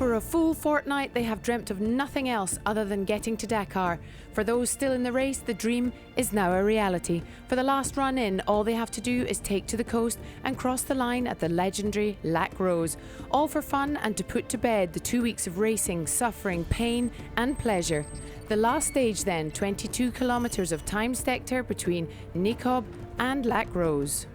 For a full fortnight, they have dreamt of nothing else other than getting to Dakar. For those still in the race, the dream is now a reality. For the last run in, all they have to do is take to the coast and cross the line at the legendary Lac Rose. All for fun and to put to bed the 2 weeks of racing, suffering, pain and pleasure. The last stage then, 22 kilometres of time sector between Nicob and Lac Rose.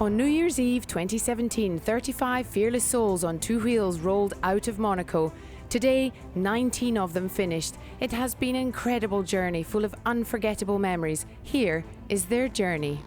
On New Year's Eve 2017, 35 fearless souls on two wheels rolled out of Monaco. Today, 19 of them finished. It has been an incredible journey full of unforgettable memories. Here is their journey.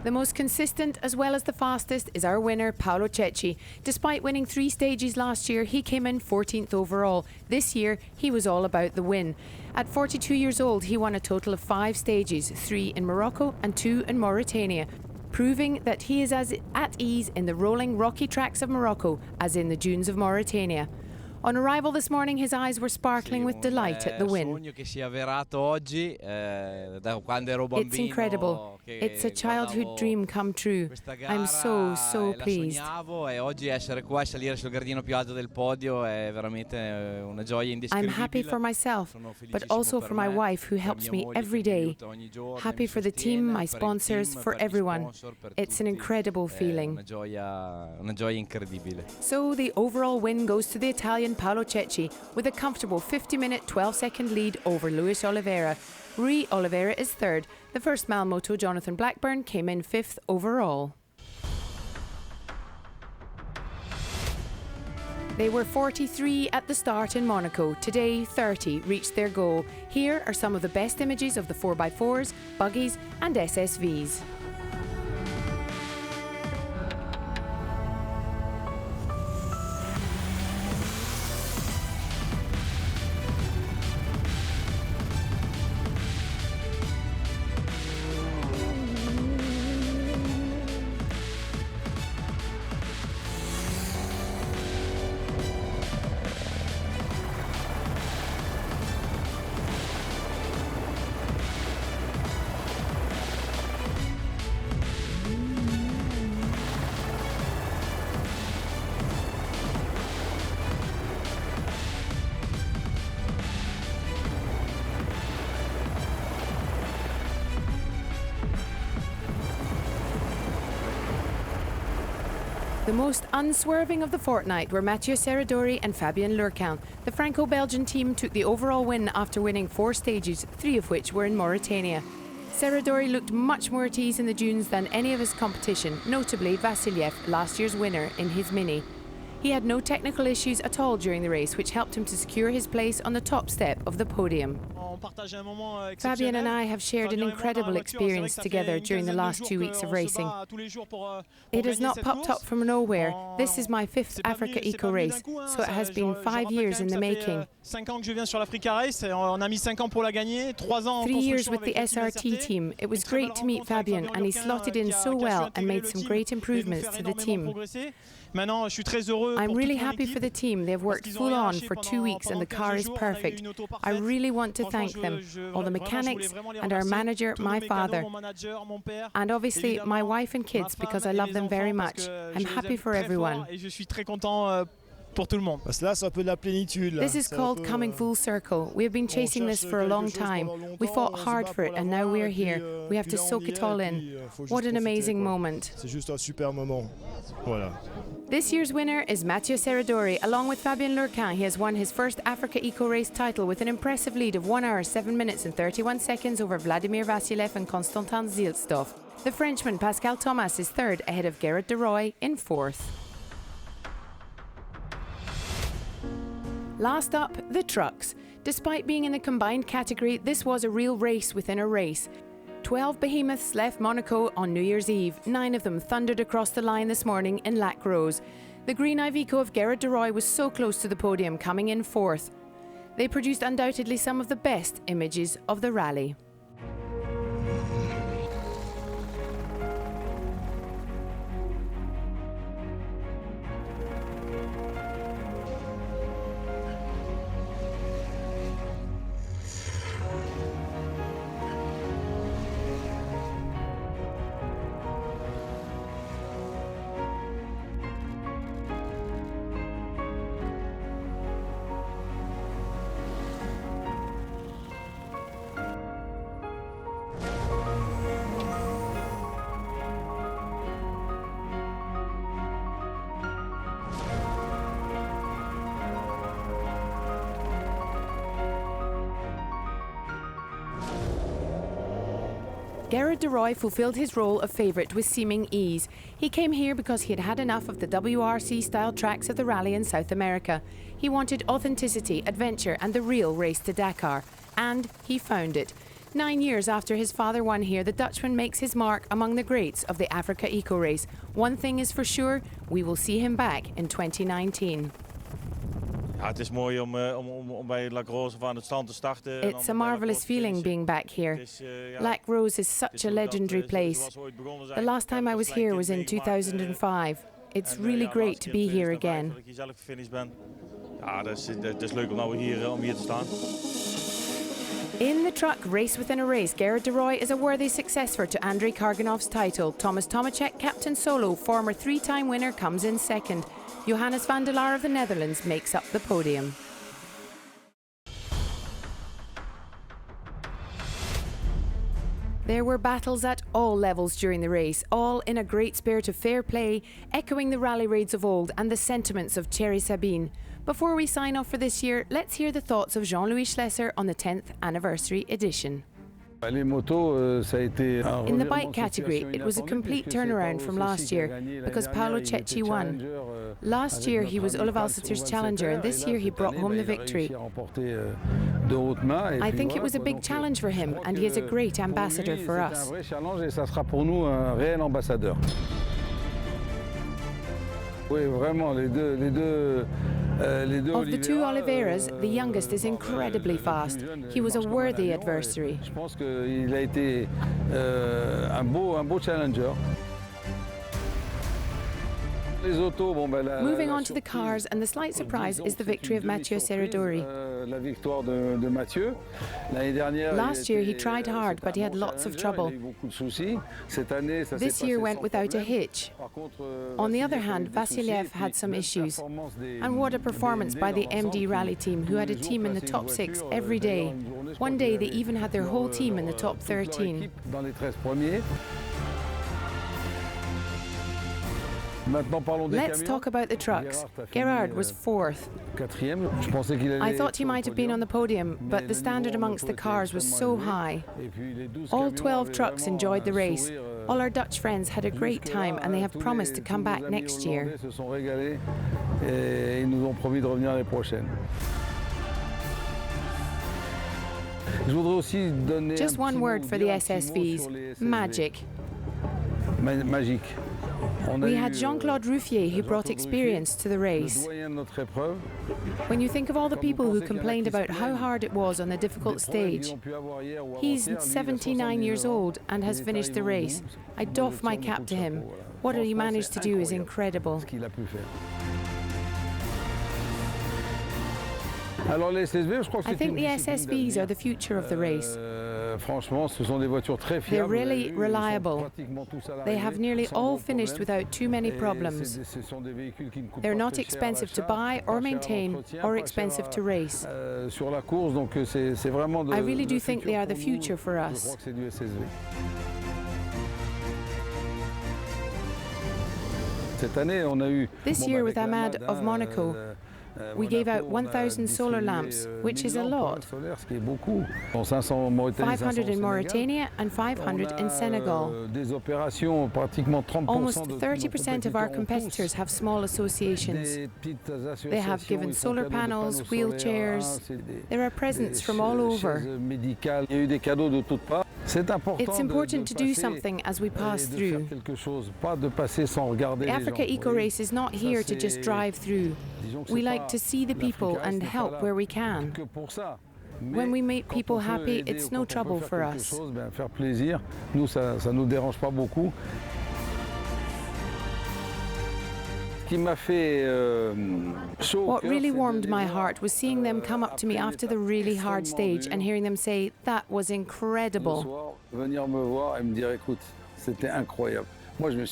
The most consistent as well as the fastest is our winner, Paolo Cecchi. Despite winning 3 stages last year, he came in 14th overall. This year, he was all about the win. At 42 years old, he won a total of 5 stages, 3 in Morocco and 2 in Mauritania, proving that he is as at ease in the rolling rocky tracks of Morocco as in the dunes of Mauritania. On arrival this morning, his eyes were sparkling with delight at the win. It's incredible. It's a childhood dream come true. I'm so pleased. I'm happy for myself, but also for my wife who helps me every day. Happy for the team, my sponsors, for everyone. It's an incredible feeling. So the overall win goes to the Italian Paolo Cecchi with a comfortable 50-minute 12-second lead over Luis Oliveira. Rui Oliveira is third. The first Malmoto, Jonathan Blackburn, came in 5th overall. They were 43 at the start in Monaco. Today, 30 reached their goal. Here are some of the best images of the 4x4s, buggies and SSVs. The most unswerving of the fortnight were Mathieu Serradori and Fabien Lurquin. The Franco-Belgian team took the overall win after winning 4 stages, 3 of which were in Mauritania. Serradori looked much more at ease in the dunes than any of his competition, notably Vassiliev, last year's winner in his Mini. He had no technical issues at all during the race, which helped him to secure his place on the top step of the podium. Fabien and I have shared an incredible experience together during the last 2 weeks of racing. It has not popped up from nowhere. This is my 5th AfricaEcoRace, so it has been 5 years in the making. 3 years with the SRT team. It was great to meet Fabien, and he slotted in so well and made some great improvements to the team. I'm really happy for the team. They've worked full on for 2 weeks and the car is perfect. I really want to thank them, all the mechanics and our manager, my father, and obviously my wife and kids because I love them very much. I'm happy for everyone. pour tout le monde. Parce que là, c'est un peu de la plénitude. Là. This is called coming full circle. We have been chasing this for a long time. We fought hard for it and now we're here. We have to soak it all in. What an amazing moment. C'est juste un super moment. Voilà. This year's winner is Mathieu Serradori. Along with Fabien Lurquin, he has won his first AfricaEcoRace title with an impressive lead of 1 hour, 7 minutes and 31 seconds over Vladimir Vassilev and Konstantin Zilstov. The Frenchman Pascal Thomas is third, ahead of Gerrit de Rooij in fourth. Last up, the trucks. Despite being in the combined category, this was a real race within a race. 12 behemoths left Monaco on New Year's Eve. 9 of them thundered across the line this morning in Lac Rose. The green Iveco of Gerrit de Rooij was so close to the podium, coming in fourth. They produced undoubtedly some of the best images of the rally. Gerrit de Rooij fulfilled his role of favourite with seeming ease. He came here because he had had enough of the WRC-style tracks of the rally in South America. He wanted authenticity, adventure and the real race to Dakar. And he found it. 9 years after his father won here, the Dutchman makes his mark among the greats of the AfricaEcoRace. One thing is for sure, we will see him back in 2019. Ja, het is mooi om bij Lac Rose van het strand te starten. It's a marvellous feeling being back here. Lac Rose is such a legendary place. The last time I was here was in 2005. It's really great to be here again. Ja, dat is leuk om hier te staan. In the truck race within a race, Gerrit de Rooij is a worthy successor to Andrei Karganov's title. Thomas Tomacek, captain solo, former 3-time winner, comes in second. Johannes van der Laar of the Netherlands makes up the podium. There were battles at all levels during the race, all in a great spirit of fair play, echoing the rally raids of old and the sentiments of Thierry Sabine. Before we sign off for this year, let's hear the thoughts of JeanLouis Schlesser on the 10th anniversary edition. In the bike category, it was a complete turnaround from last year because Paolo Cecchi won. Last year he was Ole Valseter's challenger and this year he brought home the victory. I think it was a big challenge for him and he is a great ambassador for us. Of the two Oliveiras, the youngest is incredibly fast. He was a worthy adversary. Moving on to the cars, and the slight surprise is the victory of Mathieu Serradori. Last year he tried hard, but he had lots of trouble. This year went without a hitch. On the other hand, Vassilev had some issues. And what a performance by the MD rally team, who had a team in the top 6 every day. One day they even had their whole team in the top 13. Let's talk about the trucks. Gerard was 4th. I thought he might have been on the podium, but the standard amongst the cars was so high. All 12 trucks enjoyed the race. All our Dutch friends had a great time and they have promised to come back next year. Just one word for the SSVs: magic. We had Jean-Claude Ruffier, who brought experience to the race. When you think of all the people who complained about how hard it was on the difficult stage, he's 79 years old and has finished the race. I doff my cap to him. What he managed to do is incredible. I think the SSVs are the future of the race. They're really reliable. They have nearly all finished without too many problems. They're not expensive to buy or maintain or expensive to race. I really do think they are the future for us. This year with Ahmad of Monaco, we gave out 1,000 solar lamps, which is a lot. 500 in Mauritania and 500 in Senegal. Almost 30% of our competitors have small associations. They have given solar panels, wheelchairs. There are presents from all over. It's important to do something as we pass through. The AfricaEcoRace is not here to just drive through. We like to see the people and help where we can. When we make people happy, it's no trouble for us. What really warmed my heart was seeing them come up to me after the really hard stage and hearing them say, "That was incredible."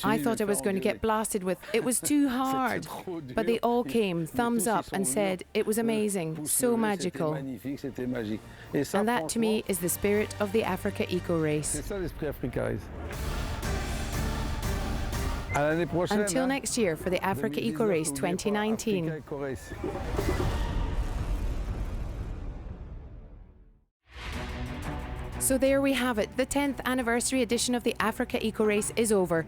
I thought I was going to get blasted with, "It was too hard." But they all came, thumbs up, and said, "It was amazing, so magical." And that to me is the spirit of the AfricaEcoRace. Until next year for the AfricaEcoRace 2019. So there we have it. The 10th anniversary edition of the AfricaEcoRace is over.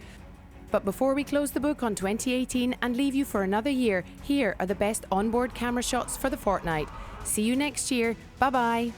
But before we close the book on 2018 and leave you for another year, here are the best onboard camera shots for the fortnight. See you next year. Bye-bye.